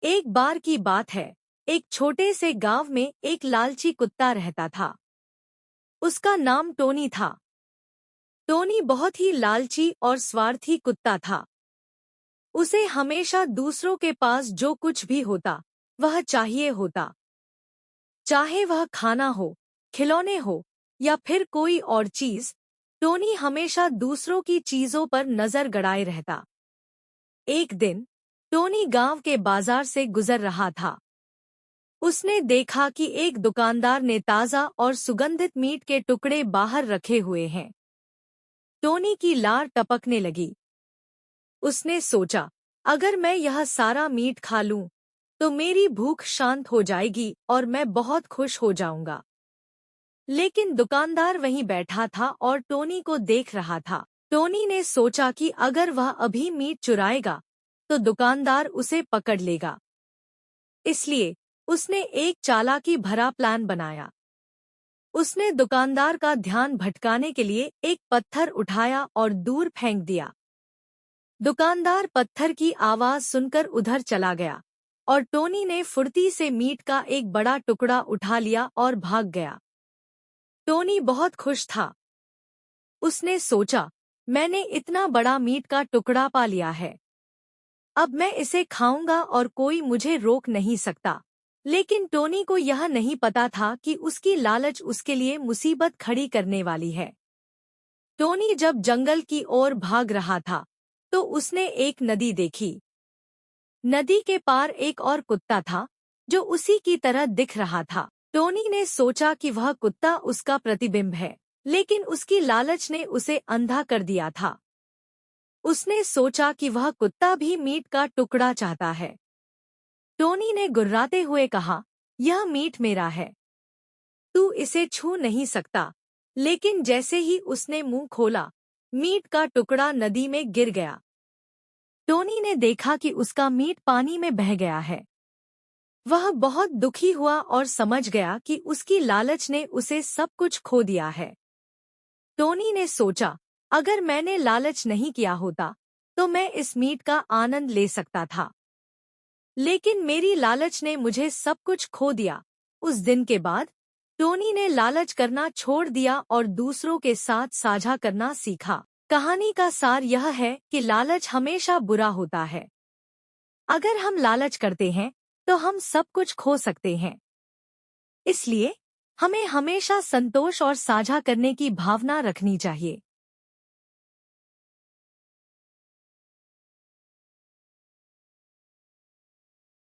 एक बार की बात है, एक छोटे से गांव में एक लालची कुत्ता रहता था। उसका नाम टोनी था। टोनी बहुत ही लालची और स्वार्थी कुत्ता था। उसे हमेशा दूसरों के पास जो कुछ भी होता, वह चाहिए होता। चाहे वह खाना हो, खिलौने हो या फिर कोई और चीज, टोनी हमेशा दूसरों की चीजों पर नजर गड़ाए रहता। एक दिन टोनी गांव के बाजार से गुजर रहा था। उसने देखा कि एक दुकानदार ने ताज़ा और सुगंधित मीट के टुकड़े बाहर रखे हुए हैं। टोनी की लार टपकने लगी। उसने सोचा, अगर मैं यह सारा मीट खा लूं, तो मेरी भूख शांत हो जाएगी और मैं बहुत खुश हो जाऊंगा। लेकिन दुकानदार वहीं बैठा था और टोनी को देख रहा था। टोनी ने सोचा कि अगर वह अभी मीट चुराएगा, तो दुकानदार उसे पकड़ लेगा। इसलिए उसने एक चालाकी भरा प्लान बनाया। उसने दुकानदार का ध्यान भटकाने के लिए एक पत्थर उठाया और दूर फेंक दिया। दुकानदार पत्थर की आवाज सुनकर उधर चला गया और टोनी ने फुर्ती से मीट का एक बड़ा टुकड़ा उठा लिया और भाग गया। टोनी बहुत खुश था। उसने सोचा, मैंने इतना बड़ा मीट का टुकड़ा पा लिया है। अब मैं इसे खाऊंगा और कोई मुझे रोक नहीं सकता। लेकिन टोनी को यह नहीं पता था कि उसकी लालच उसके लिए मुसीबत खड़ी करने वाली है। टोनी जब जंगल की ओर भाग रहा था, तो उसने एक नदी देखी। नदी के पार एक और कुत्ता था, जो उसी की तरह दिख रहा था। टोनी ने सोचा कि वह कुत्ता उसका प्रतिबिंब है, लेकिन उसकी लालच ने उसे अंधा कर दिया था। उसने सोचा कि वह कुत्ता भी मीट का टुकड़ा चाहता है। टोनी ने गुर्राते हुए कहा, यह मीट मेरा है, तू इसे छू नहीं सकता। लेकिन जैसे ही उसने मुंह खोला, मीट का टुकड़ा नदी में गिर गया। टोनी ने देखा कि उसका मीट पानी में बह गया है। वह बहुत दुखी हुआ और समझ गया कि उसकी लालच ने उसे सब कुछ खो दिया है। टोनी ने सोचा, अगर मैंने लालच नहीं किया होता, तो मैं इस मीट का आनंद ले सकता था। लेकिन मेरी लालच ने मुझे सब कुछ खो दिया। उस दिन के बाद टोनी ने लालच करना छोड़ दिया और दूसरों के साथ साझा करना सीखा। कहानी का सार यह है कि लालच हमेशा बुरा होता है। अगर हम लालच करते हैं, तो हम सब कुछ खो सकते हैं। इसलिए हमें हमेशा संतोष और साझा करने की भावना रखनी चाहिए।